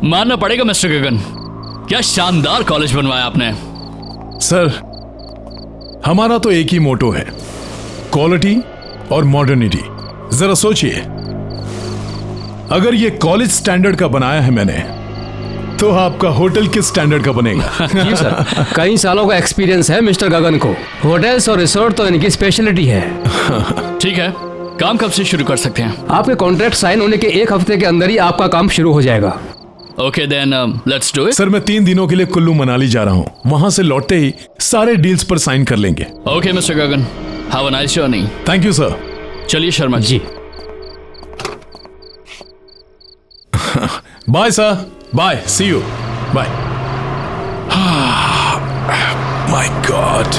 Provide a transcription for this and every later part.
मानना पड़ेगा मिस्टर गगन, क्या शानदार कॉलेज बनवाया आपने। सर, हमारा तो एक ही मोटो है, क्वालिटी और मॉडर्निटी। जरा सोचिए, अगर ये कॉलेज स्टैंडर्ड का बनाया है मैंने, तो आपका होटल किस स्टैंडर्ड का बनेगा? जी सर, कई सालों का एक्सपीरियंस है मिस्टर गगन को। होटल्स और रिसोर्ट तो इनकी स्पेशलिटी है। ठीक है, काम कब से शुरू कर सकते हैं? आपके कॉन्ट्रैक्ट साइन होने के 1 हफ्ते के अंदर ही आपका काम शुरू हो जाएगा। Okay then let's do it. Sir, मैं 3 दिनों के लिए कुल्लू मनाली जा रहा हूँ। वहां से लौटते ही सारे डील्स पर साइन कर लेंगे। Okay mister Gagan, have a nice journey. Thank you sir. चलिए Sharma ji. Bye sir, bye, see you, bye. My God.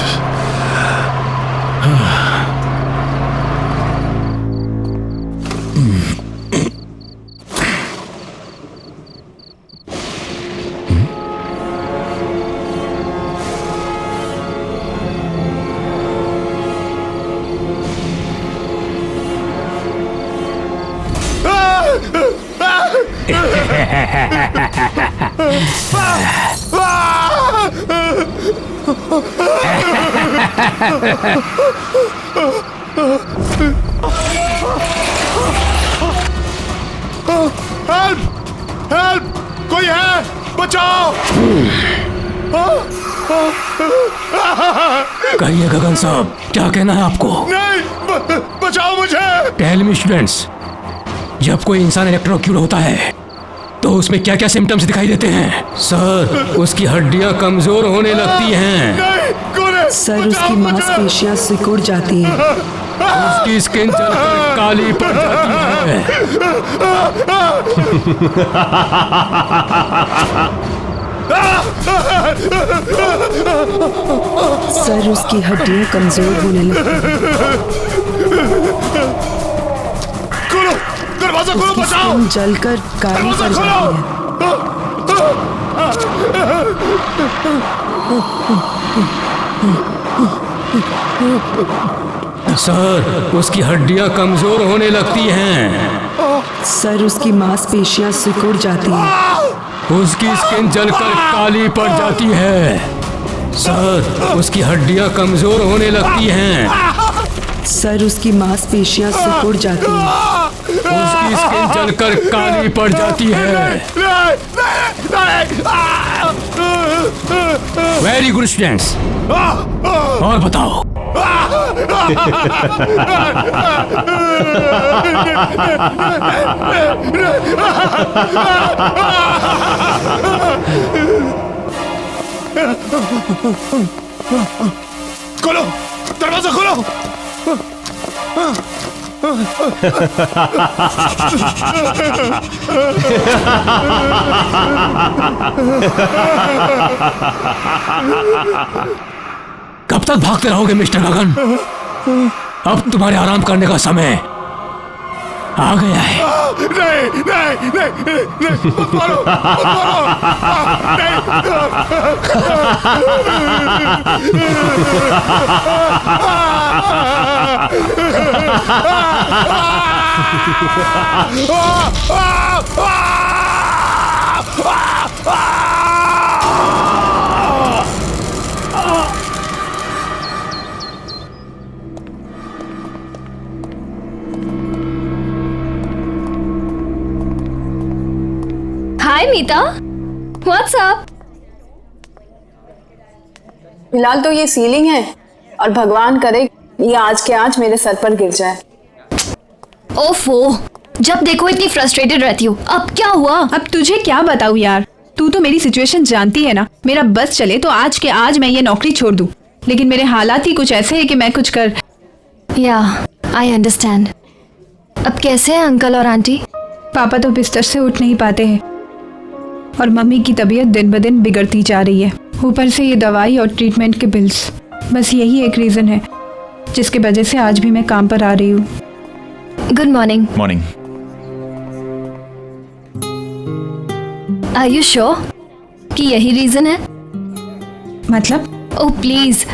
Help! Help! कोई है? बचाओ! कहिए गगन साहब, क्या कहना है आपको? नहीं, बचाओ मुझे! टेल मी स्टूडेंट्स, जब कोई इंसान इलेक्ट्रोक्यूट होता है तो उसमें क्या क्या सिम्टम्स दिखाई देते हैं? सर, उसकी हड्डियां कमजोर होने लगती हैं। नहीं, कौन है? सर, उसकी मांसपेशियां सिकुड़ जाती हैं। उसकी स्किन जलकर काली पड़ जाती है। सर, उसकी हड्डियां कमजोर होने लगती हैं। खोलो, दरवाजा खोलो, उसकी बचाओ! स्किन जलकर काली पड़ जाती है। सर, उसकी हड्डियां कमजोर होने लगती हैं। सर, उसकी मांसपेशियां सिकुड़ जाती हैं। उसकी स्किन जलकर काली पड़ जाती है। सर, उसकी हड्डियां कमजोर होने लगती हैं। सर, उसकी मांसपेशियां सिकुड़ जाती हैं। उसकी स्किन जलकर काली पड़ जाती है। वेरी गुड स्टूडेंट्स, और बताओ। खोलो, दरवाजा खोलो! कब तक भागते रहोगे मिस्टर गगन? अब तुम्हारे आराम करने का समय आ गया है। नहीं, नहीं, नहीं, नहीं, मत मारो, मत हाय मीता, व्हाट्स अप? फिलहाल तो ये सीलिंग है और भगवान करे ये आज के आज मेरे सर पर गिर जाए। ओफो, जब देखो इतनी फ्रस्ट्रेटेड रहती हो। अब क्या हुआ? अब तुझे क्या बताऊं यार, तू तो मेरी सिचुएशन जानती है ना। मेरा बस चले तो आज के आज मैं ये नौकरी छोड़ दूं, लेकिन मेरे हालात ही कुछ ऐसे हैं कि मैं कुछ कर। या आई अंडरस्टैंड। अब कैसे हैं अंकल और आंटी? पापा तो बिस्तर से उठ नहीं पाते हैं और मम्मी की तबीयत दिन ब दिन बिगड़ती जा रही है। ऊपर से ये दवाई और ट्रीटमेंट के बिल्स, बस यही एक रीज़न है जिसकी वजह से आज भी मैं काम पर आ रही हूँ। Good morning. Morning. Are you sure कि यही रीजन है? मतलब? ओह प्लीज,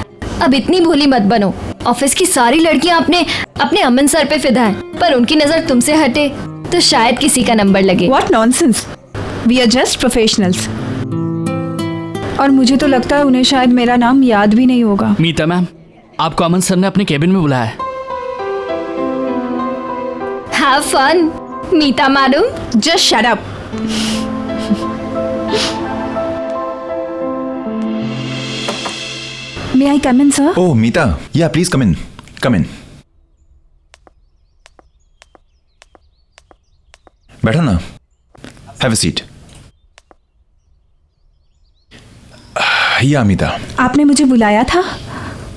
अब इतनी भोली मत बनो। ऑफिस की सारी लड़कियां अपने अमन सर पे फिदा हैं, पर उनकी नजर तुमसे हटे तो शायद किसी का नंबर लगे। What nonsense! We are just professionals. और मुझे तो लगता है उन्हें शायद मेरा नाम याद भी नहीं होगा। मीता मैम, आपको अमन सर ने अपने केबिन में बुलाया है। Have fun, Meeta madam. Just shut up. May I come in, sir? Oh, Meeta. Yeah, please come in. Come in. बैठो ना. Have a seat. Yeah, Meeta. आपने मुझे बुलाया था?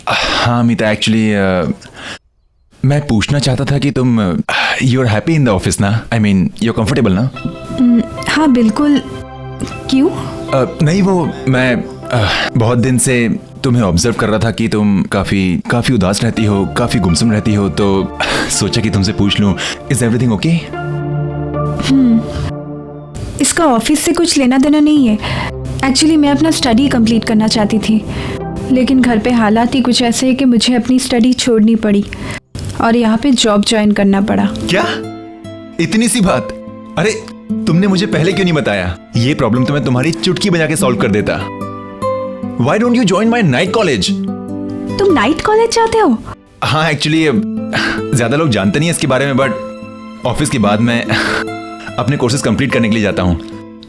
हाँ मीता, एक्चुअली मैं पूछना चाहता था कि तुम you are happy in the office ना? I mean you are comfortable ना? हाँ बिल्कुल। क्यों? नहीं, वो मैं बहुत दिन से तुम्हें ऑब्जर्व कर रहा था कि तुम काफी उदास रहती हो, काफी गुमसुम रहती हो, तो सोचा कि तुमसे पूछ लूं, इज एवरीथिंग ओके? इसका ऑफिस से कुछ लेना देना नहीं है। एक्चुअली मैं अपना स्टडी कंप्लीट करना चाहती थी, लेकिन घर पे हालात ही कुछ ऐसे हैं कि मुझे अपनी स्टडी छोड़नी पड़ी और यहाँ पे जॉब ज्वाइन करना पड़ा। क्या? इतनी सी बात? अरे तुमने मुझे पहले क्यों नहीं बताया? ये प्रॉब्लम तो मैं तुम्हारी चुटकी बजा के सॉल्व कर देता। Why don't you join my night college? तुम नाइट कॉलेज जाते हो? हाँ, एक्चुअली ज्यादा लोग जानते नहीं है इसके बारे में, बट ऑफिस के बाद मैं अपने कोर्सेज कंप्लीट करने के लिए जाता हूँ।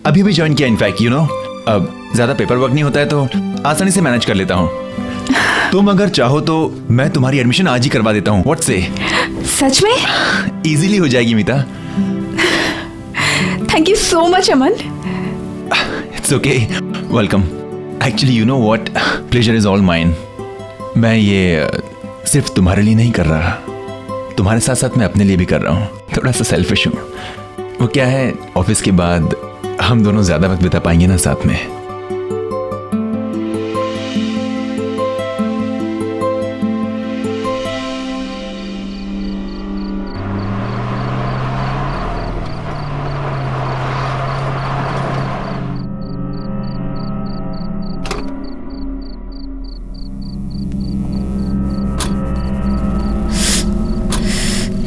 अभी भी ज्वाइन किया इनफैक्ट, यू नो। अब ज्यादा पेपर वर्क नहीं होता है तो आसानी से मैनेज कर लेता हूँ। तुम अगर चाहो तो मैं तुम्हारी एडमिशन आज ही करवा देता हूँ। व्हाट से? सच में? इजीली हो जाएगी Meeta. Thank you so much Aman. It's okay, welcome. Actually you know what, pleasure is all mine. मैं ये सिर्फ तुम्हारे लिए नहीं कर रहा, तुम्हारे साथ साथ मैं अपने लिए भी कर रहा हूँ। थोड़ा सा सेल्फिश हूँ। वो क्या है, ऑफिस के बाद हम दोनों ज्यादा वक्त बिता पाएंगे ना साथ में।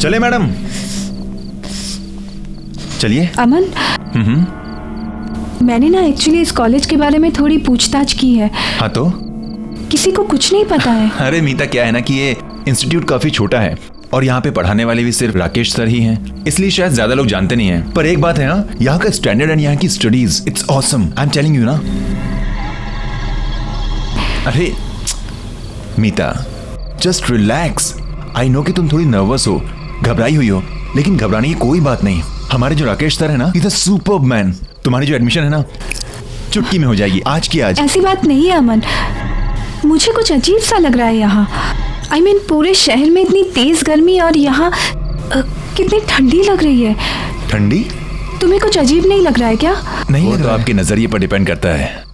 चले मैडम, चलिए। अमन, मैंने ना एक्चुअली इस कॉलेज के बारे में थोड़ी पूछताछ की है। हाँ तो? किसी को कुछ नहीं पता है। अरे मीता, क्या है ना कि ये इंस्टीट्यूट काफी छोटा है और यहाँ पे पढ़ाने वाले भी सिर्फ राकेश सर ही हैं, इसलिए शायद ज्यादा लोग जानते नहीं हैं। पर एक बात है ना, यहाँ का स्टैंडर्ड एंड यहाँ की studies, it's awesome. I am telling you ना। अरे मीता, जस्ट रिलैक्स। आई नो कि तुम थोड़ी नर्वस हो, घबराई हुई हो, लेकिन घबराने की कोई बात नहीं। हमारे जो राकेश सर है ना, इज अ सुपर्ब मैन। तुम्हारी जो एडमिशन है ना, चुटकी में हो जाएगी, आज की आज। ऐसी बात नहीं है अमन, मुझे कुछ अजीब सा लग रहा है यहाँ। आई मीन पूरे शहर में इतनी तेज गर्मी और यहाँ कितनी ठंडी लग रही है। ठंडी? तुम्हें कुछ अजीब नहीं लग रहा है क्या? नहीं, तो आपके नजरिए पर डिपेंड करता है।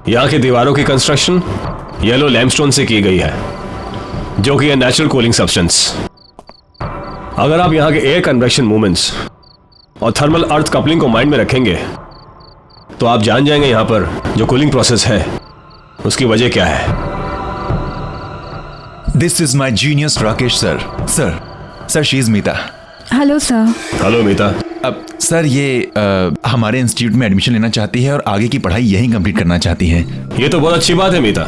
यहाँ की दीवारों की कंस्ट्रक्शन येलो लैमस्टोन से की गई है, जो कि है नेचुरल कूलिंग सब्सटेंस। अगर आप यहाँ के एयर कन्वेक्शन मूवमेंट्स और थर्मल अर्थ कपलिंग को माइंड में रखेंगे तो आप जान जाएंगे यहाँ पर जो कूलिंग प्रोसेस है उसकी वजह क्या है। This is my genius Rakesh sir. Sir she is Meeta. Hello sir. Hello Meeta. अब सर ये हमारे इंस्टीट्यूट में एडमिशन लेना चाहती है और आगे की पढ़ाई यहीं कंप्लीट करना चाहती है। ये तो बहुत अच्छी बात है मीता,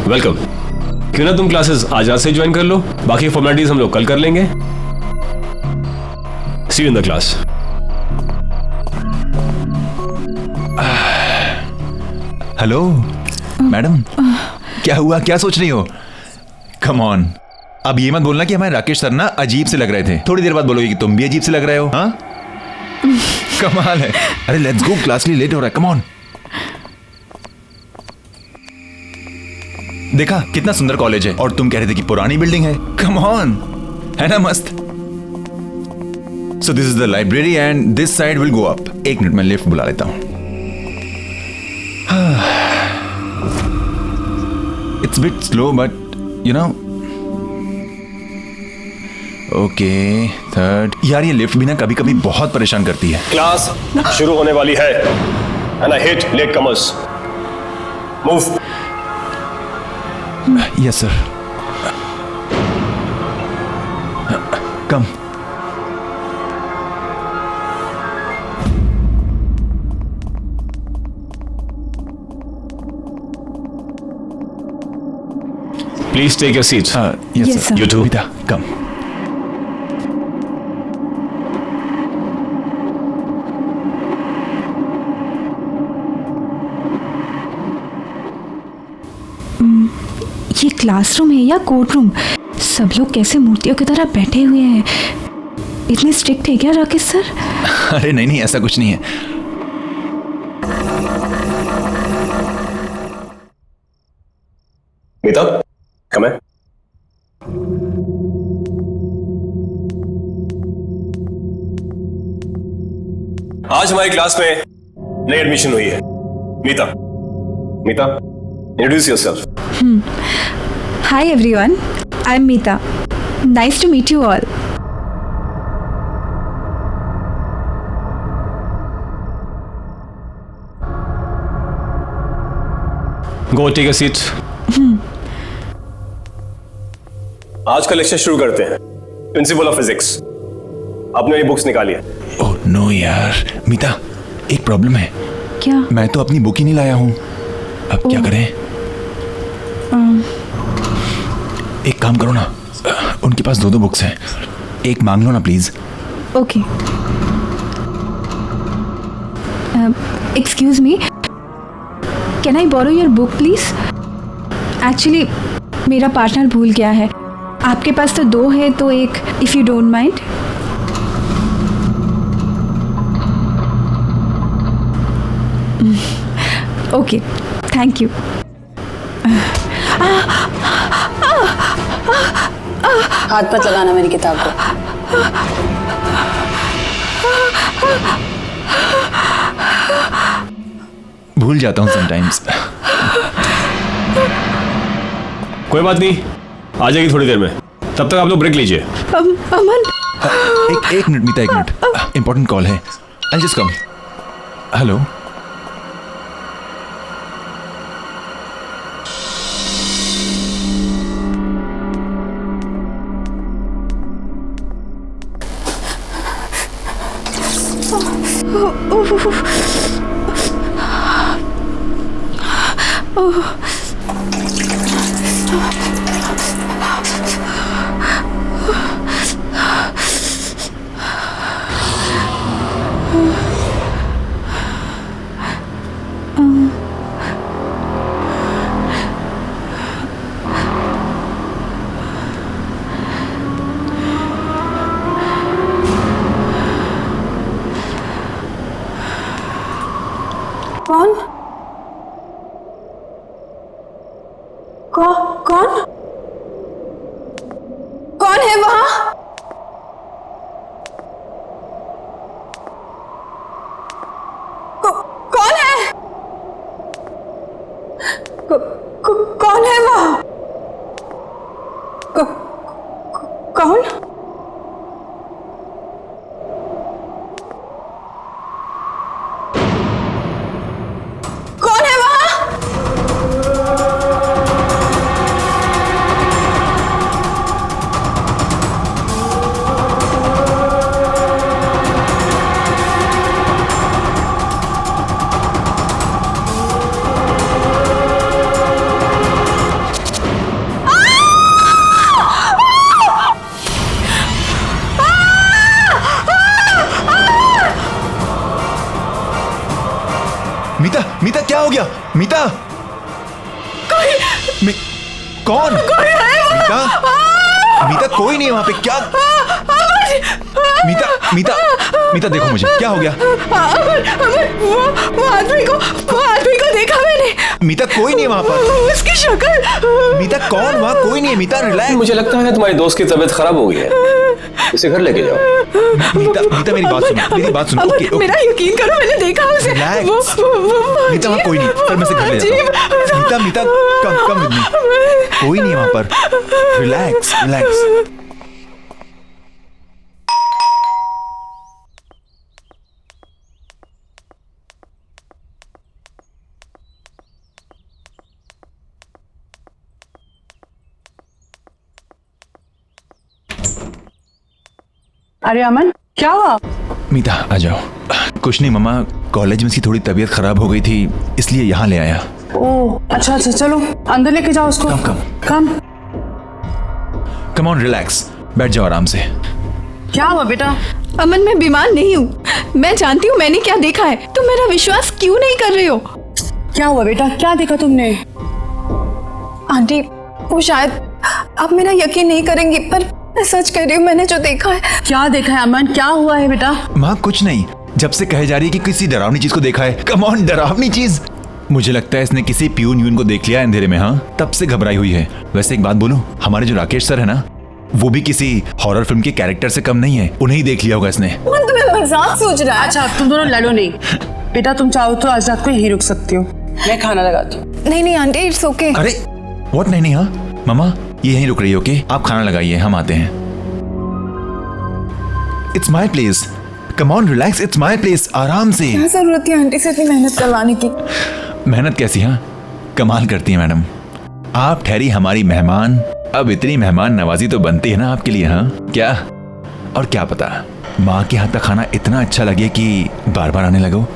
वेलकम। क्यों ना तुम क्लासेस आज रात से ज्वाइन कर लो, बाकी फॉर्मेलिटीज हम लोग कल कर लेंगे। See you in the class. Hello madam, क्या हुआ, क्या सोच रही हो? कम ऑन, अब ये मत बोलना कि हमारे राकेश सर ना अजीब से लग रहे थे। थोड़ी देर बाद बोलोगे कि तुम भी अजीब से लग रहे हो। हाँ कमाल है। अरे लेट्स गो, क्लास के लिए लेट हो रहा है। Come on. देखा कितना सुंदर कॉलेज है और तुम कह रहे थे कि पुरानी बिल्डिंग है। कम ऑन, है ना मस्त। So this is the library and this side will go up. एक मिनट में लिफ्ट बुला लेता हूं। It's bit slow but you know. Okay, third. यार ये लिफ्ट भी ना कभी कभी बहुत परेशान करती है। क्लास शुरू होने वाली है and I hate late comers. Move. Yes sir. Come. Please take your seat. Yes Yes, sir. sir. You too. Meeta come. ये क्लासरूम है या कोर्ट रूम? सब लोग कैसे मूर्तियों की तरह बैठे हुए हैं। इतने स्ट्रिक्ट है क्या राकेश सर? अरे नहीं नहीं, ऐसा कुछ नहीं है। मीता, come in. आज हमारी क्लास में नई एडमिशन हुई है, Meeta. Meeta, introduce yourself. Hi everyone, I am Meeta. Nice to meet you all. Go take a seat. आज का लेक्चर शुरू करते हैं। प्रिंसिपल ऑफ फिजिक्स, आपने ये बुक्स निकाली है। ओह नो यार, मीता एक प्रॉब्लम है। क्या? मैं तो अपनी बुक ही नहीं लाया हूं। अब क्या करें? एक काम करो ना, उनके पास 2 बुक्स हैं, एक मांग लो ना please. Okay. Excuse me, can I borrow your book please? Actually मेरा पार्टनर भूल गया है। आपके पास तो 2 है, तो एक, if you don't mind. Okay, thank you. हाथ मत लगाना मेरी किताब को। भूल जाता हूँ समटाइम्स। कोई बात नहीं, आ जाएगी थोड़ी देर में। तब तक आप लोग ब्रेक लीजिए। अमन, एक मिनट मीता, एक मिनट, इंपॉर्टेंट कॉल है। I just come. हेलो। कौन? कौन? कौन है वहां? कौन है? कौन है वहां? कौन? कौन है वहां? मीता, मीता क्या हो गया? मीता, कौन? मीता, मीता कोई नहीं है वहां पे। क्या? मीता, मीता, मीता देखो मुझे, क्या हो गया? वो आदमी को देखा मैंने। मीता कोई नहीं है वहां पर। उसकी शक्ल। मीता कौन? वहां कोई नहीं है। मीता रिलैक्स। मुझे लगता है तुम्हारी दोस्त की तबीयत खराब हो गई है, इसे घर लेके जाओ। मीता, मीता मेरी बात सुनो, मेरी बात सुनो। ओके, मेरा यकीन करो, मैंने देखा उसे। रिलैक्स। मीता वहां कोई नहीं, पर मैं से घर ले जाता हूं। मीता, मीता कम विद मी। कोई नहीं है वहां पर। Relax, relax. अरे अमन, क्या हुआ? मीता आ जाओ। कुछ नहीं मम्मा, कॉलेज में इसकी थोड़ी तबीयत खराब हो गई थी, इसलिए यहाँ ले आया। ओह अच्छा अच्छा, चलो अंदर लेके जाओ उसको। कम कम ऑन, रिलैक्स, बैठ जाओ आराम से। क्या हुआ बेटा? अमन, मैं बीमार नहीं हूँ। मैं जानती हूँ मैंने क्या देखा है। तुम मेरा विश्वास क्यों नहीं कर रहे हो? क्या हुआ बेटा, क्या देखा तुमने? आंटी, वो शायद आप मेरा यकीन नहीं करेंगी, पर मैं सच कह रही हूँ, मैंने जो देखा है। क्या देखा है अमन, क्या हुआ है बेटा? माँ कुछ नहीं, जब से कहे जा रही है कि किसी डरावनी चीज को देखा है। कम ऑन, डरावनी चीज? मुझे लगता है इसने किसी प्यून यून को देख लिया है अंधेरे में, हाँ, तब से घबराई हुई है। वैसे एक बात बोलूं, हमारे जो राकेश सर है ना, वो भी किसी हॉरर फिल्म के कैरेक्टर से कम नहीं है। उन्हें ही देख लिया होगा इसने। तुम्हें मजाक सोच रहा है? अच्छा तुम दोनों लड़ो नहीं। बेटा तुम चाहो तो आज रात को यहीं रुक सकती हो, मैं खाना लगाती हूँ। नहीं नहीं आंटी, इट्स ओके। अरे व्हाट, नहीं नहीं, हाँ मामा ये यहीं रुक रही है, ओके? आप खाना लगाइए, हम आते हैं। It's my place, come on relax, it's my place, आराम से। क्या जरूरत है आंटी से इतनी मेहनत करवाने की? मेहनत कैसी, हाँ, कमाल करती है मैडम। आप ठहरी हमारी मेहमान, अब इतनी मेहमान नवाजी तो बनती है ना आपके लिए, हाँ? क्या और क्या पता माँ के हाथ का खाना इतना अच्छा लगे कि बार बार आने लगो।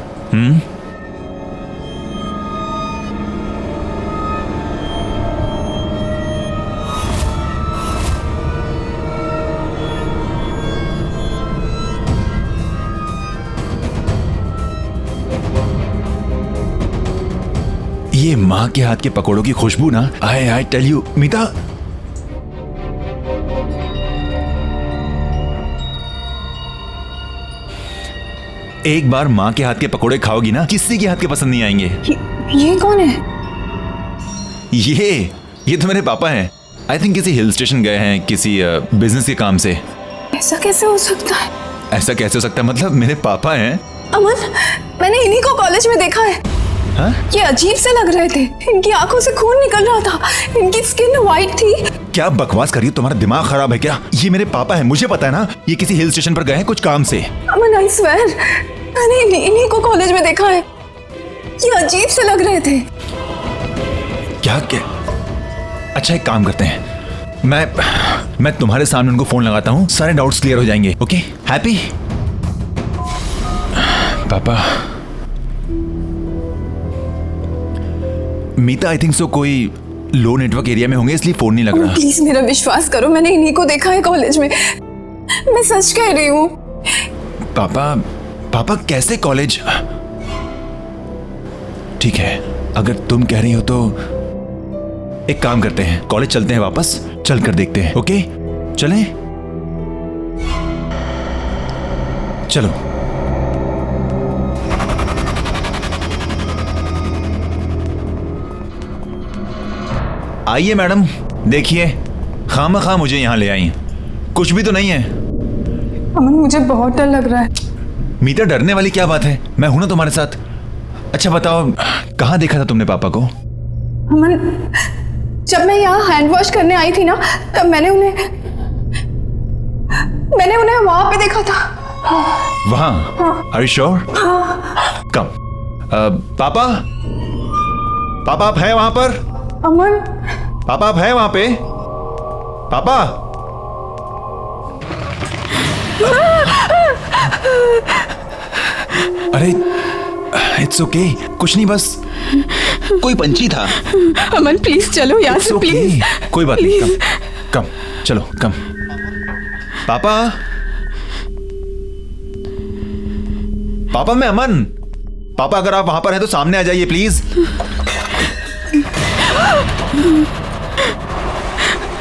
ये माँ के हाथ के पकौड़ों की खुशबू ना, आई टेल यू मीता, एक बार माँ के हाथ के पकौड़े खाओगी ना, किसी के हाथ के पसंद नहीं आएंगे। ये कौन है? ये तो मेरे पापा हैं। आई थिंक किसी हिल स्टेशन गए हैं किसी बिजनेस के काम से। ऐसा कैसे हो सकता है? ऐसा कैसे हो सकता है, मतलब मेरे पापा हैं। अमन, मैंने इन्हीं को कॉलेज में देखा है। हाँ? ये अजीब से लग रहे थे, इनकी आंखों से खून निकल रहा था, इनकी स्किन वाइट थी। क्या बकवास करिए, तुम्हारा दिमाग खराब है क्या? ये मेरे पापा हैं, मुझे पता है ना, ये किसी हिल स्टेशन पर गए हैं कुछ काम से। अमन आई स्वेयर, मैंने इन्हीं को कॉलेज में देखा है। ये अजीब से लग रहे थे। क्या? अच्छा एक काम करते हैं, मैं तुम्हारे सामने उनको फोन लगाता हूँ, सारे डाउट्स क्लियर हो जाएंगे। Okay happy? पापा, मीता आई थिंक सो कोई लो नेटवर्क एरिया में होंगे इसलिए फोन नहीं लग रहा। प्लीज मेरा विश्वास करो, मैंने इन्हीं को देखा है कॉलेज में, मैं सच कह रही हूँ। पापा कैसे कॉलेज? ठीक है, अगर तुम कह रही हो तो एक काम करते हैं, कॉलेज चलते हैं, वापस चल कर देखते हैं। ओके चलें? चलो। आइए मैडम, देखिए खामखा मुझे यहां ले आई, कुछ भी तो नहीं है। अमन मुझे बहुत डर लग रहा है। मीता डरने वाली क्या बात है, मैं हूं ना तुम्हारे साथ। अच्छा बताओ, कहाँ देखा था तुमने पापा को? अमन, जब मैं यहाँ हैंड वॉश करने आई थी ना, तब मैंने उन्हें वहां पे देखा था। वहां? Are you sure? कम। पापा आप हैं वहां पर? अमन, पापा आप हैं वहां पे? पापा? अरे इट्स ओके, कुछ नहीं, बस कोई पंछी था। अमन प्लीज चलो यहाँ से, प्लीज। कोई बात नहीं, कम चलो, कम। पापा मैं अमन। पापा अगर आप वहां पर हैं तो सामने आ जाइए प्लीज।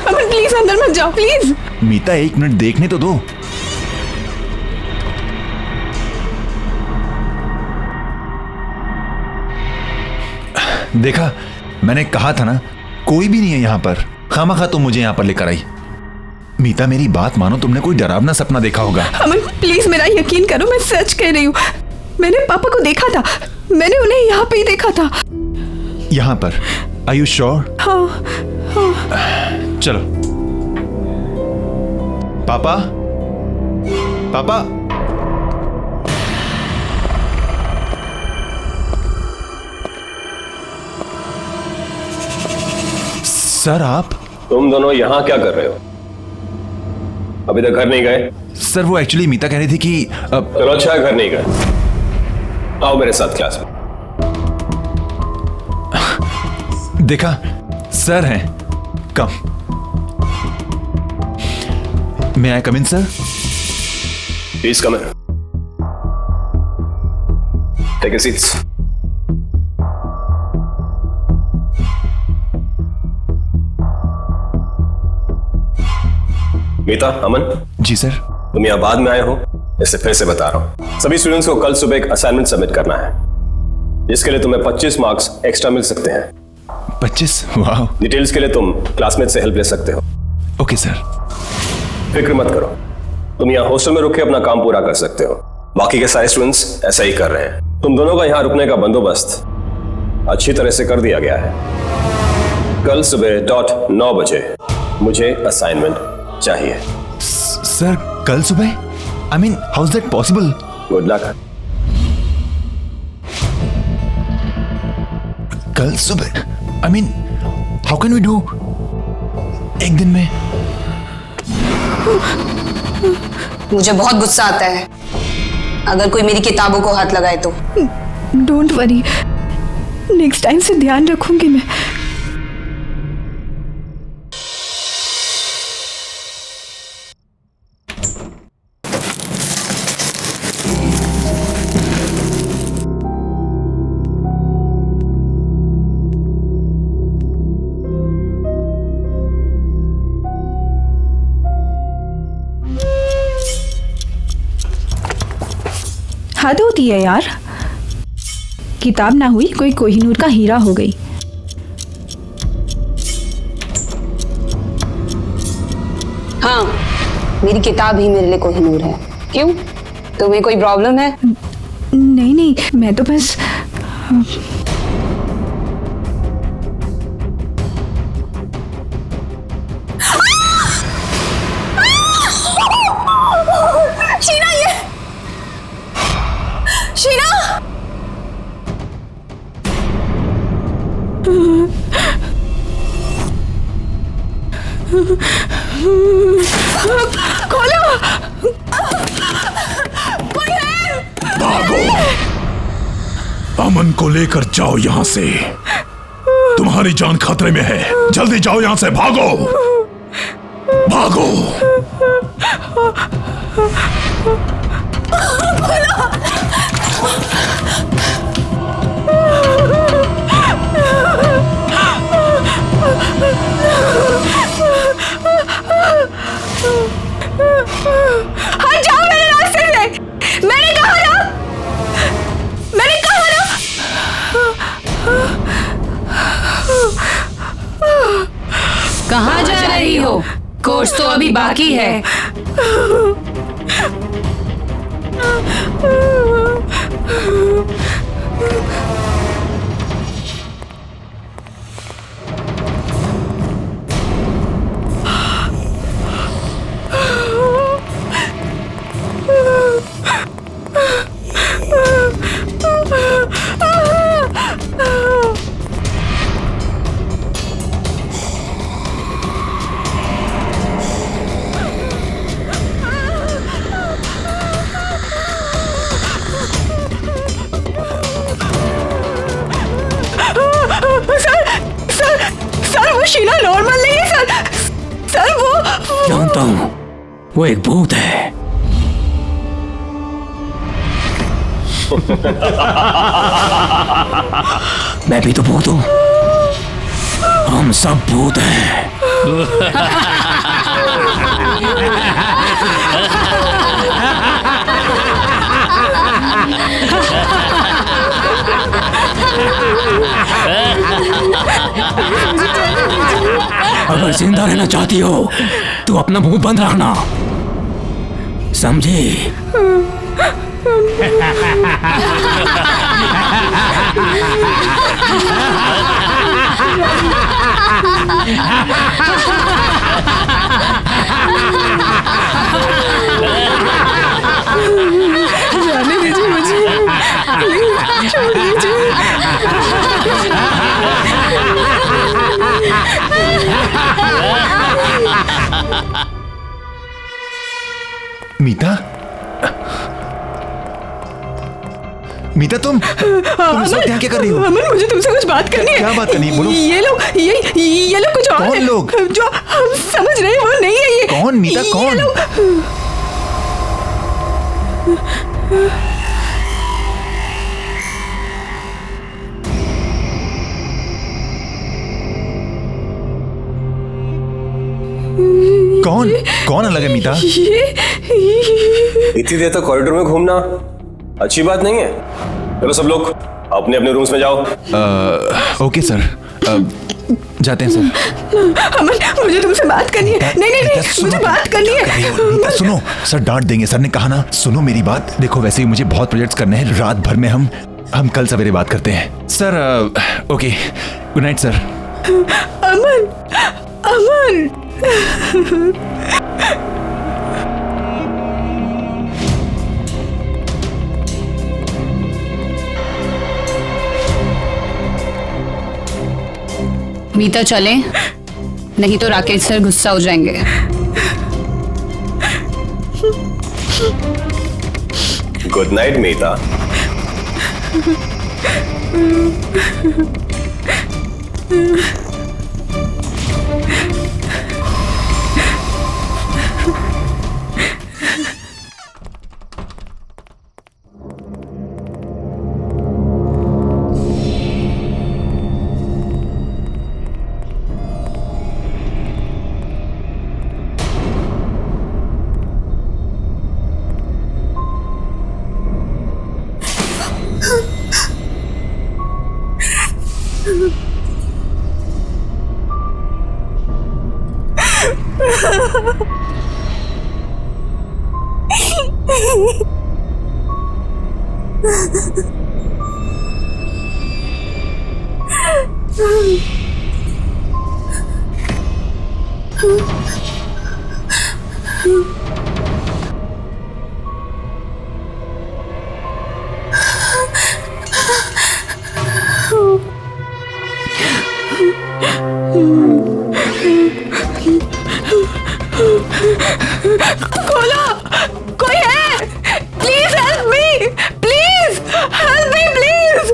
अमन प्लीज अंदर मत जाओ, प्लीज। मीता एक मिनट देखने तो दो। देखा, मैंने कहा था ना, कोई भी नहीं है यहां पर। खामखा तुम मुझे यहां पर लेकर आई। मीता मेरी बात मानो, तुमने कोई डरावना सपना देखा होगा। अमन प्लीज मेरा यकीन करो, मैं सच कह रही हूँ। मैंने पापा को देखा था, मैंने उन्हें यहाँ पे ही देखा था। यहाँ पर? Are you sure? हाँ। चलो। पापा सर, आप? तुम दोनों यहाँ क्या कर रहे हो? अभी तक घर नहीं गए? सर वो एक्चुअली मीता कह रही थी कि चलो अच्छा है घर नहीं गए, आओ मेरे साथ क्लास में। देखा सर हैं, come. May I come in sir? Please come in, take a seats. Meeta, Aman. जी सर। तुम यहाँ बाद में आए हो, इससे फिर से बता रहा हूँ, सभी स्टूडेंट्स को कल सुबह एक असाइनमेंट सबमिट करना है, जिसके लिए तुम्हें 25 मार्क्स एक्स्ट्रा मिल सकते हैं। 25? वाह। डिटेल्स के लिए तुम क्लासमेट से हेल्प ले सकते हो। Okay sir. फिक्र मत करो, तुम यहाँ हॉस्टल में रुक के अपना काम पूरा कर सकते हो। बाकी के सारे स्टूडेंट्स ऐसा ही कर रहे हैं। तुम दोनों का यहाँ रुकने का बंदोबस्त अच्छी तरह से कर दिया गया है। कल सुबह .9 बजे मुझे असाइनमेंट चाहिए। सर कल सुबह? I mean how is that possible? Good luck. कल सुबह? I mean how can we do एक दिन में? मुझे बहुत गुस्सा आता है अगर कोई मेरी किताबों को हाथ लगाए तो। डोंट वरी, नेक्स्ट टाइम से ध्यान रखूंगी मैं। हद होती है यार, किताब ना हुई कोई कोहिनूर का हीरा हो गई। हाँ, मेरी किताब ही मेरे लिए कोहिनूर है। क्यों, तुम्हें कोई प्रॉब्लम है? नहीं नहीं, मैं तो बस शीना, ये शीना! खोलो! कोई है? भागो, अमन को लेकर जाओ यहां से, तुम्हारी जान खतरे में है। जल्दी जाओ यहां से, भागो भागो। हट जाओ मेरे रास्ते से! मैंने कहा ना, मैंने कहा ना। कहाँ जा रही हो? कोर्स तो अभी बाकी है। सर वो शीला नॉर्मल नहीं है सर। सर वो जानता हूं, वो एक भूत है। मैं भी तो भूत हूं, हम सब भूत हैं। अगर जिंदा रहना चाहती हो तो अपना मुंह बंद रखना, समझी? जाने दीजिए मुझे, प्लीज छोड़ दीजिए। मीता, मीता तुम इस वक्त यहाँ क्या कर रही हो? अमन, मुझे तुमसे कुछ बात करनी है। क्या बात करनी है? बोलो। ये लोग कुछ और कौन लोग? जो हम समझ रहे हैं वो नहीं है ये। कौन मीता, कौन? कौन कौन अलग है मीता? इतनी देर तक कॉरिडोर में घूमना अच्छी बात नहीं है। चलो सब लोग अपने अपने रूम्स में जाओ। ओके सर, जाते हैं सर। अमन, मुझे तुमसे बात करनी है। नहीं, मुझे बात करनी है। मीता सुनो, सर डांट देंगे। सर ने कहा ना, सुनो मेरी बात। देखो वैसे ही मुझे बहुत प्रोजेक्ट्स करने हैं, रात भर में हम कल सवेरे बात करते हैं sir. Okay, good night sir. Aman, Aman. Meeta चले, नहीं तो राकेश सर गुस्सा हो जाएंगे। Good night Meeta. खोलो, कोई है? Please help me, please help me, please.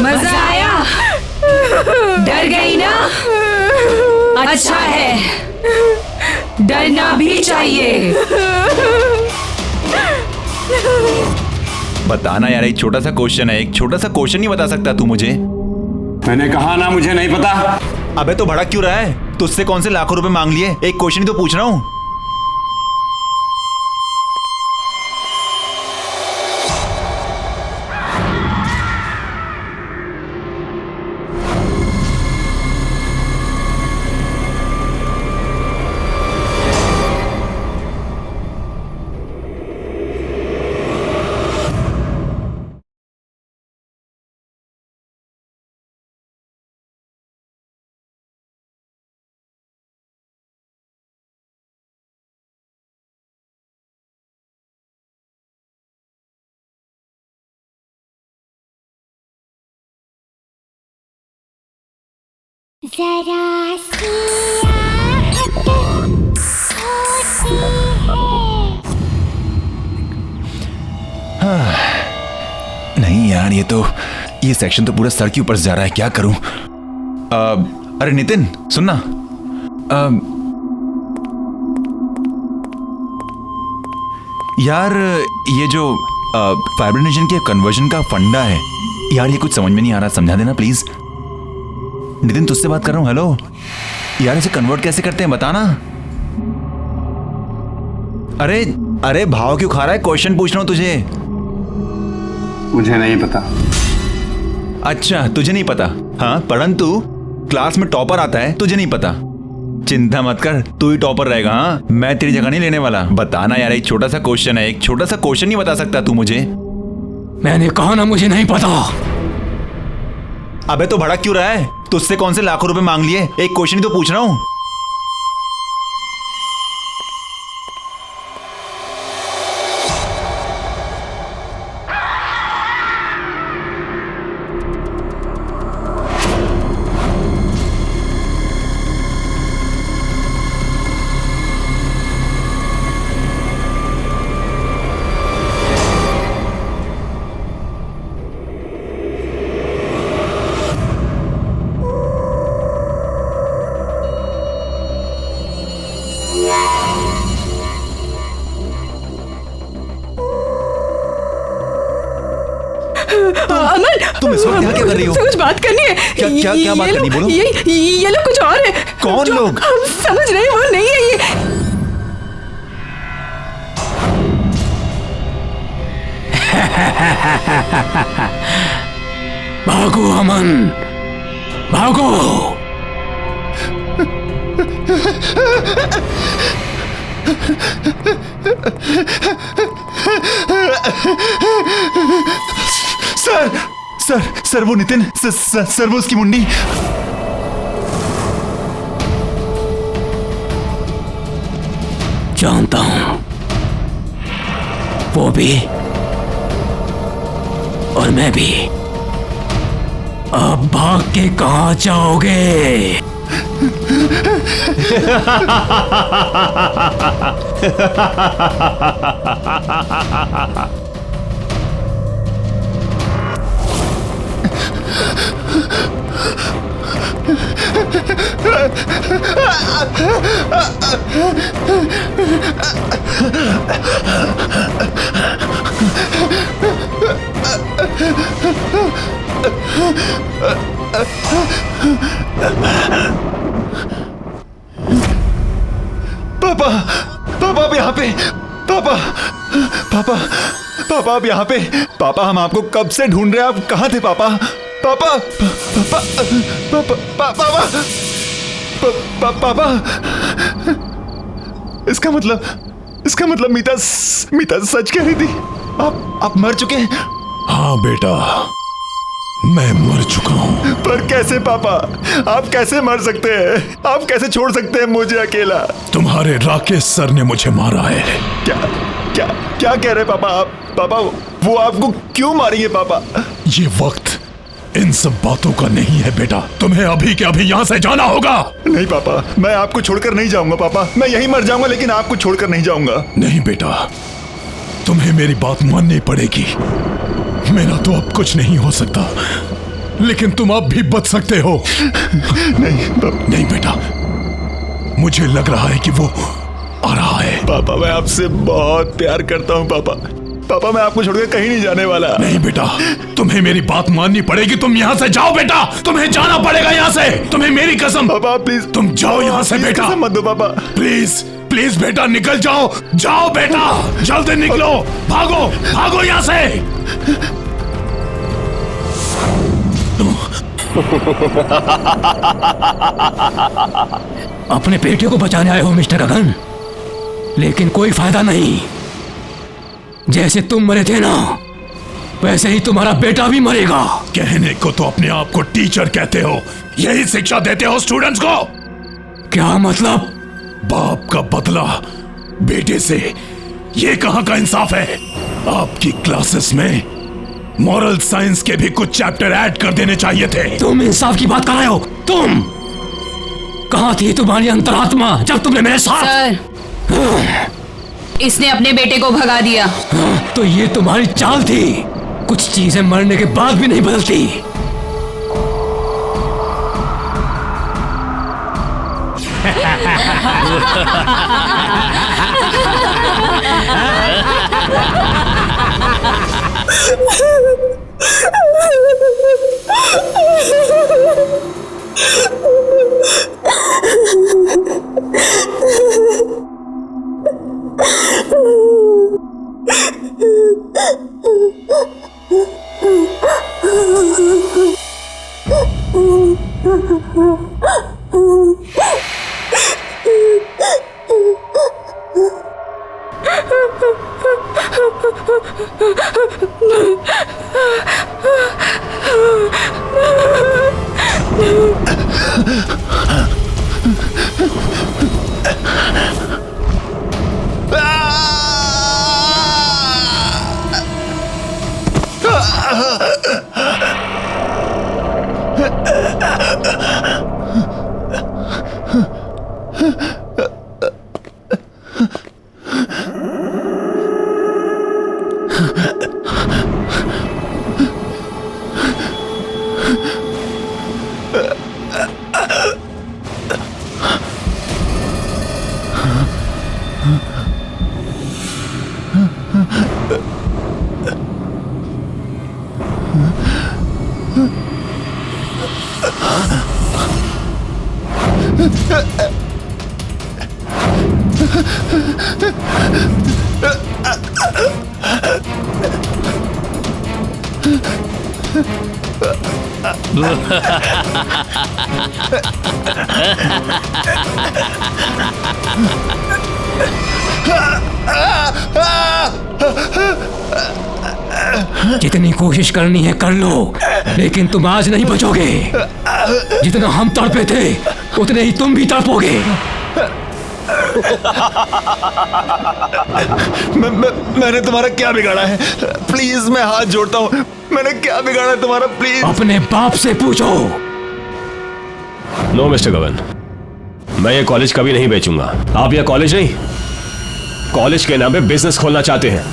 मजा आया? डर गई ना? अच्छा है, डरना भी चाहिए। बताना यार, एक छोटा सा क्वेश्चन है, एक छोटा सा क्वेश्चन नहीं बता सकता तू मुझे? मैंने कहा ना मुझे नहीं पता। अबे तो भड़क क्यों रहा है? तुझसे कौन से लाखों रुपए मांग लिए? एक क्वेश्चन ही तो पूछ रहा हूँ। जरा सी आहट होती है। नहीं यार, ये सेक्शन तो पूरा सर के ऊपर से जा रहा है, क्या करूं? अरे नितिन सुनना, यार ये जो फाइब्रिनेशन के कन्वर्जन का फंडा है यार, ये कुछ समझ में नहीं आ रहा, समझा देना प्लीज। नितिन तुझसे बात कर रहा हूं। हेलो यार, इसे कन्वर्ट कैसे करते हैं बताना। अरे अरे भाव क्यों खा रहा है? क्वेश्चन पूछ रहा हूं तुझे। मुझे नहीं पता। अच्छा तुझे नहीं पता? हाँ, परंतु क्लास में टॉपर आता है, तुझे नहीं पता। चिंता मत कर, तू ही टॉपर रहेगा। हाँ, मैं तेरी जगह नहीं लेने वाला। बताना यार, एक छोटा सा क्वेश्चन है, एक छोटा सा क्वेश्चन नहीं बता सकता तू मुझे? मैंने कहा ना मुझे नहीं पता। अबे तो भड़क क्यों रहा है? तुझसे कौन से लाखों रुपए मांग लिए? एक क्वेश्चन ही तो पूछ रहा हूँ। अमन, तुम इस वक्त यहाँ क्या कर रही हो? कुछ बात करनी है। क्या बात करनी, बोलो। ये लोग कुछ और है। कौन लोग? हम समझ रहे हैं, वो नहीं है ये। भागो अमन, भागो। सर सर सर वो नितिन, सर वो उसकी मुंडी। जानता हूं, वो भी और मैं भी। अब भाग के कहां जाओगे? पापा, पापा आप यहाँ पे। पापा, पापा, पापा आप यहाँ पे। पापा हम आपको कब से ढूंढ रहे हैं, आप कहाँ थे पापा? पापा, पापा, पापा, पापा, पापा, पापा। इसका मतलब मीता सच कह रही थी। आप मर चुके हैं? हाँ बेटा, मैं मर चुका हूं। पर कैसे पापा? आप कैसे मर सकते हैं? आप कैसे छोड़ सकते हैं मुझे अकेला? तुम्हारे राकेश सर ने मुझे मारा है। क्या क्या क्या कह रहे पापा आप? पापा वो आपको क्यों मारेंगे पापा? ये वक्त इन सब बातों का नहीं है बेटा। तुम्हें अभी के अभी यहाँ से जाना होगा। नहीं पापा, मैं आपको छोड़कर नहीं जाऊंगा पापा। मैं यहीं मर जाऊंगा, लेकिन आपको छोड़कर नहीं जाऊंगा। नहीं बेटा, तुम्हें मेरी बात माननी पड़ेगी। मेरा तो अब कुछ नहीं हो सकता, लेकिन तुम अब भी बच सकते हो। नहीं बेटा, मुझे लग रहा है कि वो आ रहा है। पापा मैं आपसे बहुत प्यार करता हूँ पापा। पापा मैं आपको छोड़कर कहीं नहीं जाने वाला। नहीं बेटा, तुम्हें मेरी बात माननी पड़ेगी। तुम यहाँ से जाओ बेटा, तुम्हें जाना पड़ेगा यहाँ से। तुम्हें मेरी कसम। पापा प्लीज तुम जाओ यहाँ से बेटा। कसम मत दो पापा। प्लीज प्लीज बेटा निकल जाओ। जाओ बेटा, जल्दी निकलो। भागो भागो यहाँ से। अपने बेटे को बचाने आए हो मिस्टर गगन, लेकिन कोई फायदा नहीं। जैसे तुम मरे थे ना, वैसे ही तुम्हारा बेटा भी मरेगा। कहने को तो अपने आप को टीचर कहते हो, यही शिक्षा देते हो स्टूडेंट्स को? क्या मतलब? बाप का बदला बेटे से, ये कहां का इंसाफ है? आपकी क्लासेस में मॉरल साइंस के भी कुछ चैप्टर ऐड कर देने चाहिए थे। तुम इंसाफ की बात कर रहे हो? तुम कहां थी तुम्हारी अंतरात्मा जब तुमने मेरे साथ? सर, इसने अपने बेटे को भगा दिया। तो ये तुम्हारी चाल थी। कुछ चीजें मरने के बाद भी नहीं बदलती। जितनी कोशिश करनी है कर लो, लेकिन तुम आज नहीं बचोगे। जितना हम तड़पे थे उतने ही तुम भी तड़पोगे। मैंने तुम्हारा क्या बिगाड़ा है? प्लीज मैं हाथ जोड़ता हूँ, मैंने क्या बिगाड़ा है तुम्हारा? प्लीज अपने बाप से पूछो। नो मिस्टर गगन, मैं ये कॉलेज कभी नहीं बेचूंगा। आप यह कॉलेज नहीं, कॉलेज के नाम पे बिजनेस खोलना चाहते हैं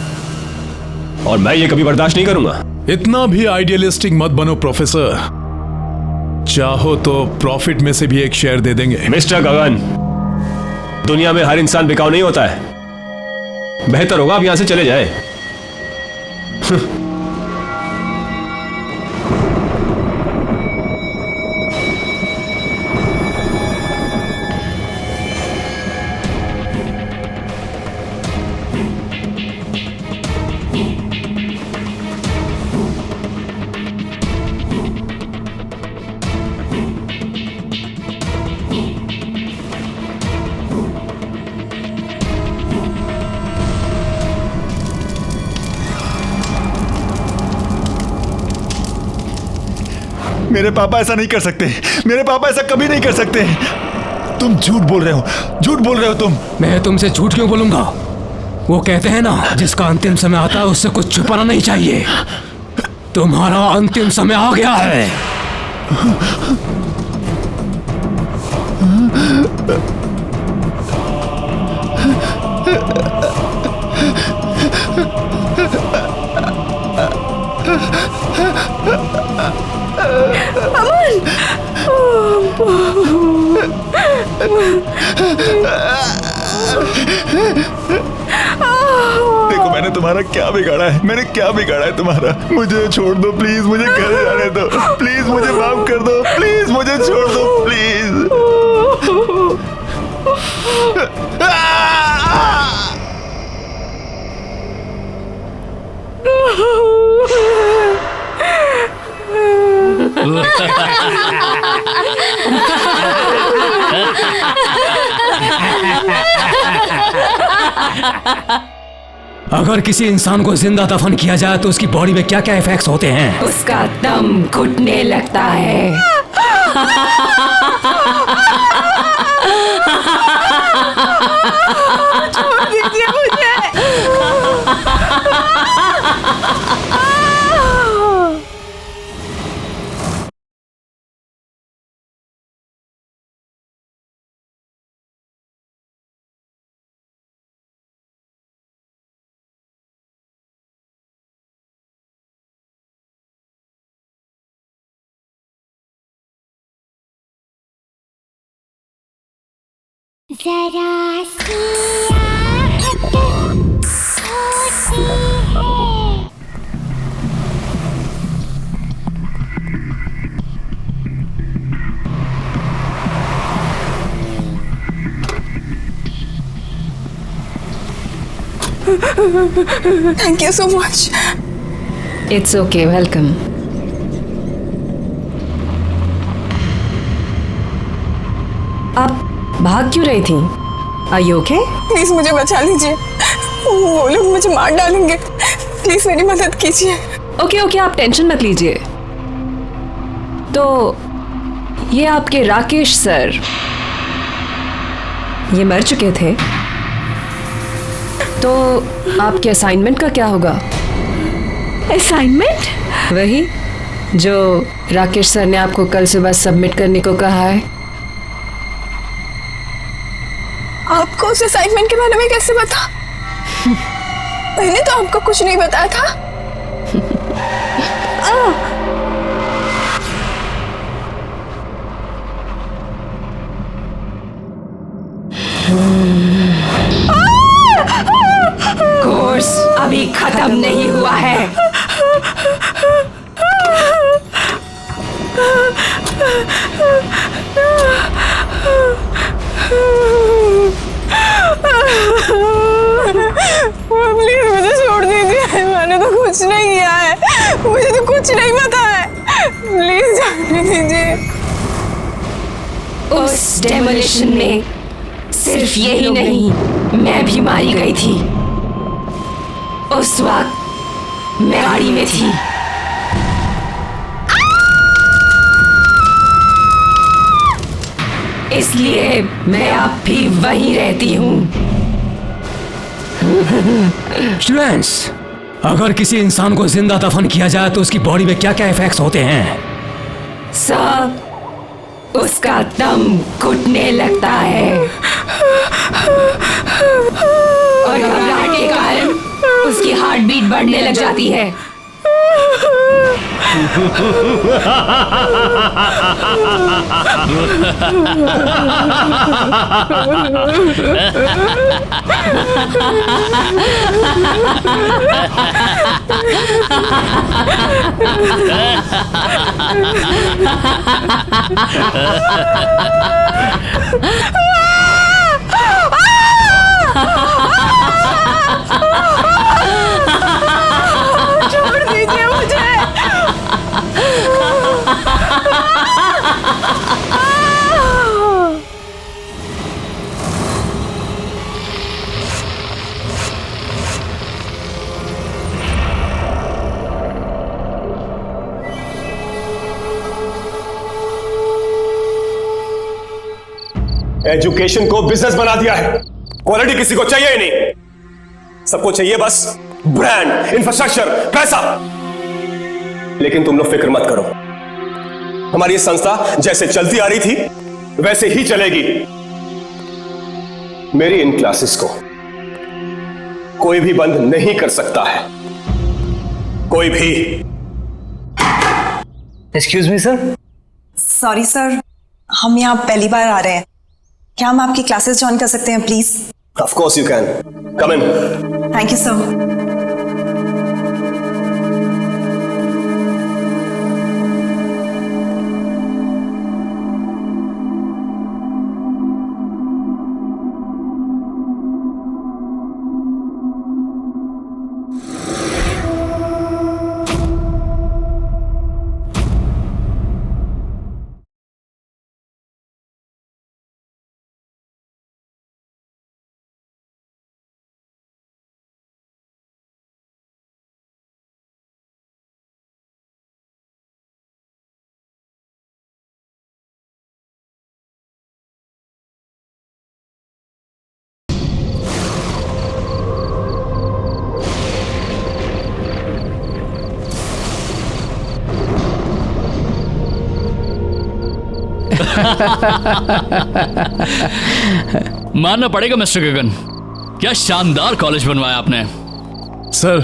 और मैं ये कभी बर्दाश्त नहीं करूंगा। इतना भी आइडियलिस्टिक मत बनो प्रोफेसर। चाहो तो प्रॉफिट में से भी एक शेयर दे देंगे। मिस्टर गगन, दुनिया में हर इंसान बिकाऊ नहीं होता है। बेहतर होगा आप यहां से चले जाए। मेरे पापा ऐसा नहीं कर सकते, मेरे पापा ऐसा कभी नहीं कर सकते। तुम झूठ बोल रहे हो, झूठ बोल रहे हो तुम। मैं तुमसे झूठ क्यों बोलूंगा? वो कहते हैं ना, जिसका अंतिम समय आता है उससे कुछ छुपाना नहीं चाहिए। तुम्हारा अंतिम समय आ गया है। देखो मैंने तुम्हारा क्या बिगाड़ा है, मैंने क्या बिगाड़ा है तुम्हारा? मुझे छोड़ दो प्लीज, मुझे घर जाने दो प्लीज, मुझे माफ कर दो प्लीज, मुझे छोड़ दो प्लीज। अगर किसी इंसान को जिंदा दफन किया जाए तो उसकी बॉडी में क्या क्या इफेक्ट्स होते हैं? उसका दम घुटने लगता है। छोड़ दीजिए मुझे। जरा सी आहट होती है। Thank you so much. It's okay, welcome. आप भाग क्यों रही थी? Are you okay? प्लीज मुझे बचा लीजिए, वो लोग मुझे मार डालेंगे। प्लीज मेरी मदद कीजिए। ओके ओके, आप टेंशन मत लीजिए। तो ये आपके राकेश सर, ये मर चुके थे, तो आपके असाइनमेंट का क्या होगा? असाइनमेंट? वही जो राकेश सर ने आपको कल सुबह सबमिट करने को कहा है। आपको उस असाइनमेंट के बारे में कैसे पता? मैंने तो आपको कुछ नहीं बताया था। कोर्स अभी खत्म नहीं हुआ है। प्लीज मुझे छोड़ कुछ नहीं किया है, मुझे तो कुछ नहीं पता है, प्लीज जाने दीजिए। उस डेमोलिशन में सिर्फ यही नहीं, मैं भी मारी गई थी। उस वक्त मैं गाड़ी में थी। इसलिए मैं अब भी वहीं रहती हूँ। स्टूडेंट्स, अगर किसी इंसान को जिंदा दफन किया जाए तो उसकी बॉडी में क्या क्या इफेक्ट्स होते हैं? सब उसका दम घुटने लगता है और घबराहट के कारण उसकी हार्ट बीट बढ़ने लग जाती है। छोड़ दीजिए मुझे। एजुकेशन को बिजनेस बना दिया है। क्वालिटी किसी को चाहिए ही नहीं, सबको चाहिए बस ब्रांड, इंफ्रास्ट्रक्चर, पैसा। लेकिन तुम लोग फिक्र मत करो, हमारी ये संस्था जैसे चलती आ रही थी वैसे ही चलेगी। मेरी इन क्लासेस को कोई भी बंद नहीं कर सकता है, कोई भी। Excuse me sir. Sorry sir, हम यहाँ पहली बार आ रहे हैं, क्या हम आपकी क्लासेस ज्वाइन कर सकते हैं please? Of course you can, come in. Thank you sir. मानना पड़ेगा मिस्टर गगन, क्या शानदार कॉलेज बनवाया आपने। सर,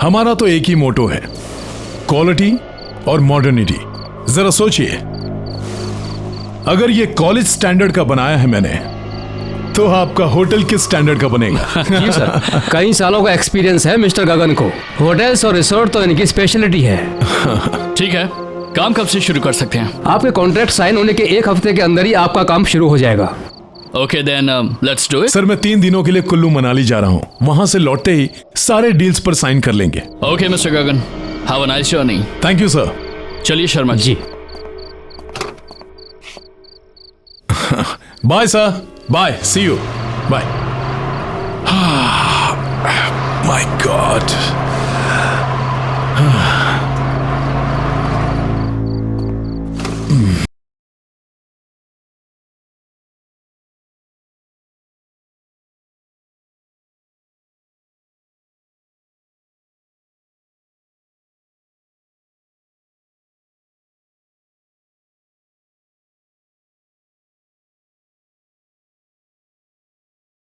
हमारा तो एक ही मोटो है, क्वालिटी और मॉडर्निटी। जरा सोचिए, अगर ये कॉलेज स्टैंडर्ड का बनाया है मैंने, तो आपका होटल किस स्टैंडर्ड का बनेगा? जी सर, कई सालों का एक्सपीरियंस है मिस्टर गगन को। होटल्स और रिसोर्ट तो इनकी स्पेशलिटी है। ठीक है, काम कब से शुरू कर सकते हैं? आपके कॉन्ट्रैक्ट साइन होने के 1 हफ्ते के अंदर ही आपका काम शुरू हो जाएगा। Okay then let's do it. Sir, मैं 3 दिनों के लिए कुल्लू मनाली जा रहा हूँ, वहां से लौटते ही सारे डील्स पर साइन कर लेंगे। Okay mister Gagan, have a nice journey. Thank you sir. चलिए Sharma ji. Bye sir, bye, see you, bye. My God.